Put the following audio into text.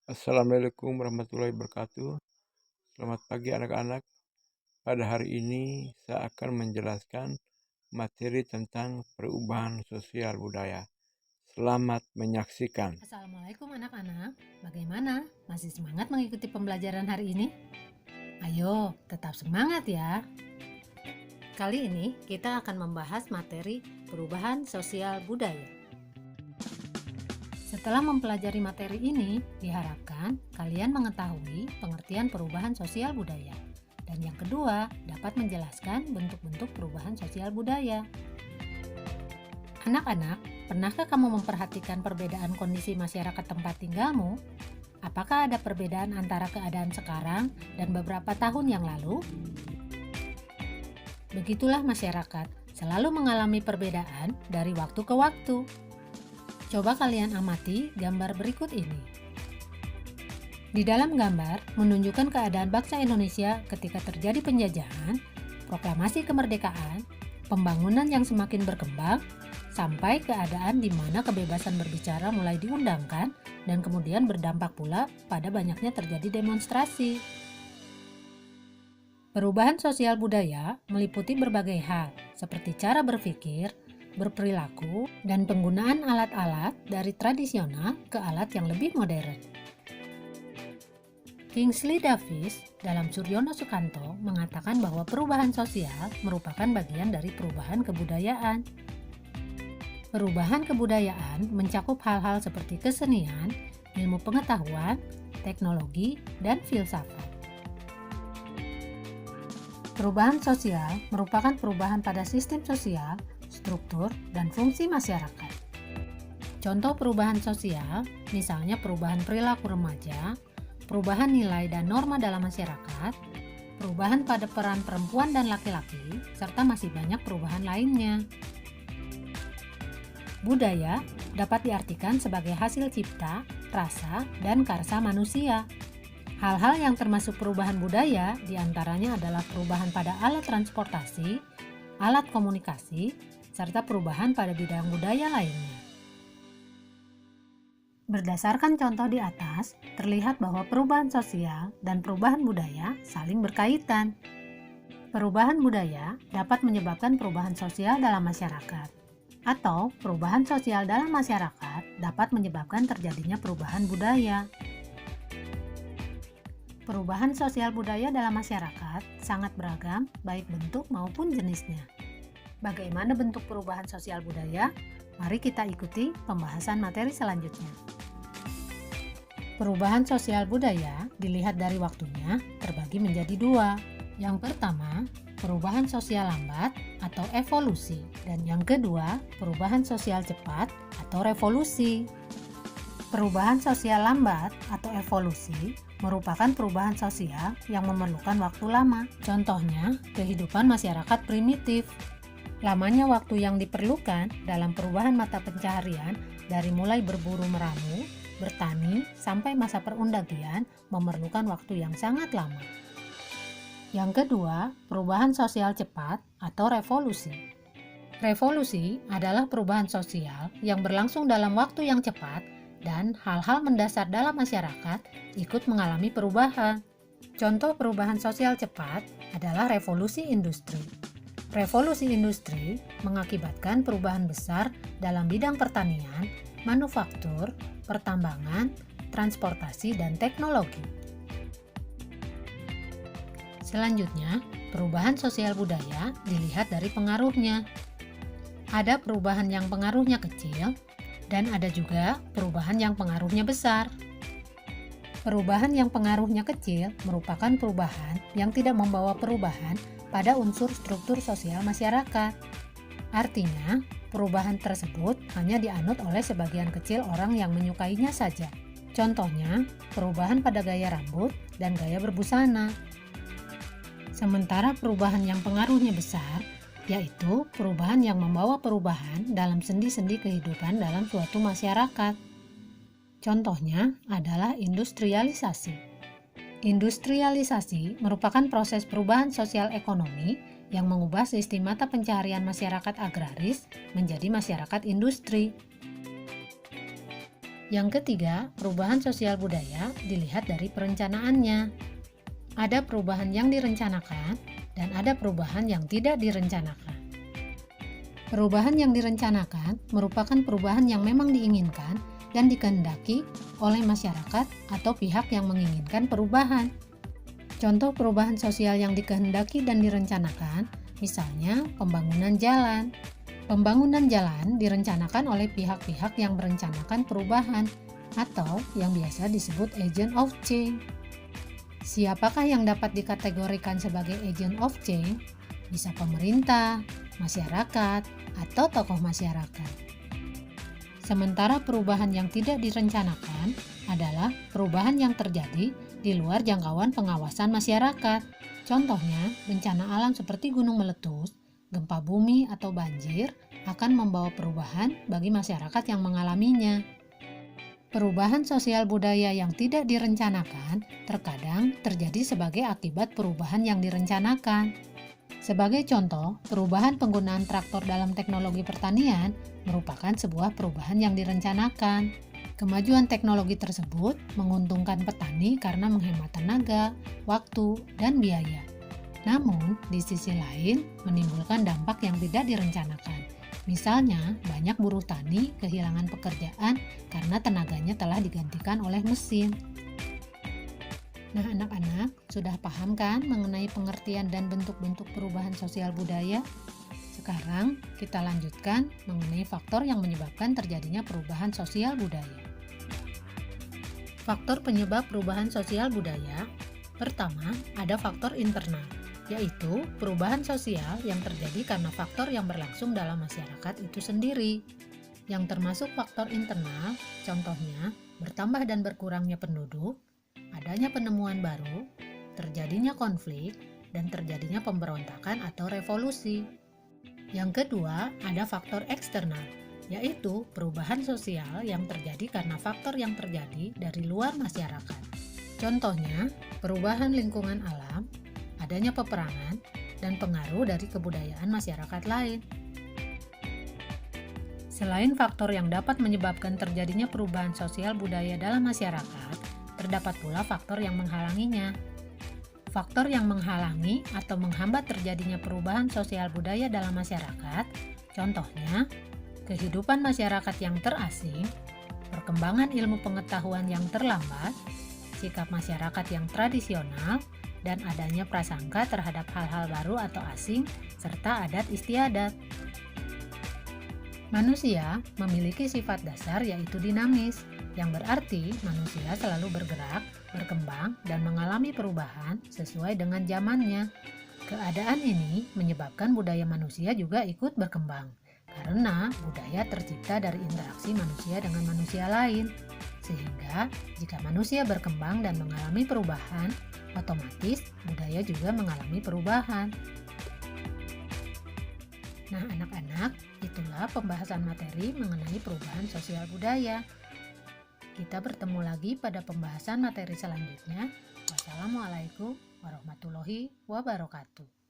Assalamualaikum warahmatullahi wabarakatuh. Selamat pagi anak-anak. Pada hari ini saya akan menjelaskan materi tentang perubahan sosial budaya. Selamat menyaksikan. Assalamualaikum anak-anak, bagaimana? Masih semangat mengikuti pembelajaran hari ini? Ayo, tetap semangat ya! Kali ini kita akan membahas materi perubahan sosial budaya. Setelah mempelajari materi ini, diharapkan kalian mengetahui pengertian perubahan sosial budaya. Dan yang kedua, dapat menjelaskan bentuk-bentuk perubahan sosial budaya. Anak-anak, pernahkah kamu memperhatikan perbedaan kondisi masyarakat tempat tinggalmu? Apakah ada perbedaan antara keadaan sekarang dan beberapa tahun yang lalu? Begitulah masyarakat, selalu mengalami perbedaan dari waktu ke waktu. Coba kalian amati gambar berikut ini. Di dalam gambar menunjukkan keadaan bangsa Indonesia ketika terjadi penjajahan, proklamasi kemerdekaan, pembangunan yang semakin berkembang, sampai keadaan di mana kebebasan berbicara mulai diundangkan dan kemudian berdampak pula pada banyaknya terjadi demonstrasi. Perubahan sosial budaya meliputi berbagai hal, seperti cara berpikir, berperilaku, dan penggunaan alat-alat dari tradisional ke alat yang lebih modern. Kingsley Davis dalam Suryono Sukanto mengatakan bahwa perubahan sosial merupakan bagian dari perubahan kebudayaan. Perubahan kebudayaan mencakup hal-hal seperti kesenian, ilmu pengetahuan, teknologi, dan filsafat. Perubahan sosial merupakan perubahan pada sistem sosial, struktur, dan fungsi masyarakat. Contoh perubahan sosial, misalnya perubahan perilaku remaja, perubahan nilai dan norma dalam masyarakat, perubahan pada peran perempuan dan laki-laki, serta masih banyak perubahan lainnya. Budaya dapat diartikan sebagai hasil cipta, rasa, dan karsa manusia. Hal-hal yang termasuk perubahan budaya diantaranya adalah perubahan pada alat transportasi, alat komunikasi, serta perubahan pada bidang budaya lainnya. Berdasarkan contoh di atas, terlihat bahwa perubahan sosial dan perubahan budaya saling berkaitan. Perubahan budaya dapat menyebabkan perubahan sosial dalam masyarakat, atau perubahan sosial dalam masyarakat dapat menyebabkan terjadinya perubahan budaya. Perubahan sosial budaya dalam masyarakat sangat beragam, baik bentuk maupun jenisnya. Bagaimana bentuk perubahan sosial budaya? Mari kita ikuti pembahasan materi selanjutnya. Perubahan sosial budaya dilihat dari waktunya terbagi menjadi dua. Yang pertama, perubahan sosial lambat atau evolusi, dan yang kedua, perubahan sosial cepat atau revolusi. Perubahan sosial lambat atau evolusi merupakan perubahan sosial yang memerlukan waktu lama. Contohnya, kehidupan masyarakat primitif. Lamanya waktu yang diperlukan dalam perubahan mata pencaharian dari mulai berburu meramu, bertani, sampai masa perundagian memerlukan waktu yang sangat lama. Yang kedua, perubahan sosial cepat atau revolusi. Revolusi adalah perubahan sosial yang berlangsung dalam waktu yang cepat dan hal-hal mendasar dalam masyarakat ikut mengalami perubahan. Contoh perubahan sosial cepat adalah revolusi industri. Revolusi industri mengakibatkan perubahan besar dalam bidang pertanian, manufaktur, pertambangan, transportasi, dan teknologi. Selanjutnya, perubahan sosial budaya dilihat dari pengaruhnya. Ada perubahan yang pengaruhnya kecil, dan ada juga perubahan yang pengaruhnya besar. Perubahan yang pengaruhnya kecil merupakan perubahan yang tidak membawa perubahan pada unsur struktur sosial masyarakat. Artinya, perubahan tersebut hanya dianut oleh sebagian kecil orang yang menyukainya saja. Contohnya, perubahan pada gaya rambut dan gaya berbusana. Sementara perubahan yang pengaruhnya besar, yaitu perubahan yang membawa perubahan dalam sendi-sendi kehidupan dalam suatu masyarakat. Contohnya adalah industrialisasi. Industrialisasi merupakan proses perubahan sosial ekonomi yang mengubah sistem mata pencaharian masyarakat agraris menjadi masyarakat industri. Yang ketiga, perubahan sosial budaya dilihat dari perencanaannya. Ada perubahan yang direncanakan dan ada perubahan yang tidak direncanakan. Perubahan yang direncanakan merupakan perubahan yang memang diinginkan dan dikehendaki oleh masyarakat atau pihak yang menginginkan perubahan. Contoh perubahan sosial yang dikehendaki dan direncanakan, misalnya pembangunan jalan. Pembangunan jalan direncanakan oleh pihak-pihak yang merencanakan perubahan atau yang biasa disebut agent of change. Siapakah yang dapat dikategorikan sebagai agent of change? Bisa pemerintah, masyarakat, atau tokoh masyarakat. Sementara perubahan yang tidak direncanakan adalah perubahan yang terjadi di luar jangkauan pengawasan masyarakat. Contohnya, bencana alam seperti gunung meletus, gempa bumi, atau banjir akan membawa perubahan bagi masyarakat yang mengalaminya. Perubahan sosial budaya yang tidak direncanakan terkadang terjadi sebagai akibat perubahan yang direncanakan. Sebagai contoh, perubahan penggunaan traktor dalam teknologi pertanian merupakan sebuah perubahan yang direncanakan. Kemajuan teknologi tersebut menguntungkan petani karena menghemat tenaga, waktu, dan biaya. Namun, di sisi lain menimbulkan dampak yang tidak direncanakan. Misalnya, banyak buruh tani kehilangan pekerjaan karena tenaganya telah digantikan oleh mesin. Nah, anak-anak, sudah paham kan mengenai pengertian dan bentuk-bentuk perubahan sosial budaya? Sekarang, kita lanjutkan mengenai faktor yang menyebabkan terjadinya perubahan sosial budaya. Faktor penyebab perubahan sosial budaya. Pertama, ada faktor internal, yaitu perubahan sosial yang terjadi karena faktor yang berlangsung dalam masyarakat itu sendiri. Yang termasuk faktor internal, contohnya bertambah dan berkurangnya penduduk, adanya penemuan baru, terjadinya konflik, dan terjadinya pemberontakan atau revolusi. Yang kedua, ada faktor eksternal, yaitu perubahan sosial yang terjadi karena faktor yang terjadi dari luar masyarakat. Contohnya, perubahan lingkungan alam, adanya peperangan, dan pengaruh dari kebudayaan masyarakat lain. Selain faktor yang dapat menyebabkan terjadinya perubahan sosial budaya dalam masyarakat, terdapat pula faktor yang menghalanginya. Faktor yang menghalangi atau menghambat terjadinya perubahan sosial budaya dalam masyarakat, contohnya, kehidupan masyarakat yang terasing, perkembangan ilmu pengetahuan yang terlambat, sikap masyarakat yang tradisional, dan adanya prasangka terhadap hal-hal baru atau asing, serta adat istiadat. Manusia memiliki sifat dasar yaitu dinamis, yang berarti manusia selalu bergerak, berkembang, dan mengalami perubahan sesuai dengan zamannya. Keadaan ini menyebabkan budaya manusia juga ikut berkembang, karena budaya tercipta dari interaksi manusia dengan manusia lain. Sehingga, jika manusia berkembang dan mengalami perubahan, otomatis budaya juga mengalami perubahan. Nah, anak-anak, itulah pembahasan materi mengenai perubahan sosial budaya. Kita bertemu lagi pada pembahasan materi selanjutnya. Wassalamualaikum warahmatullahi wabarakatuh.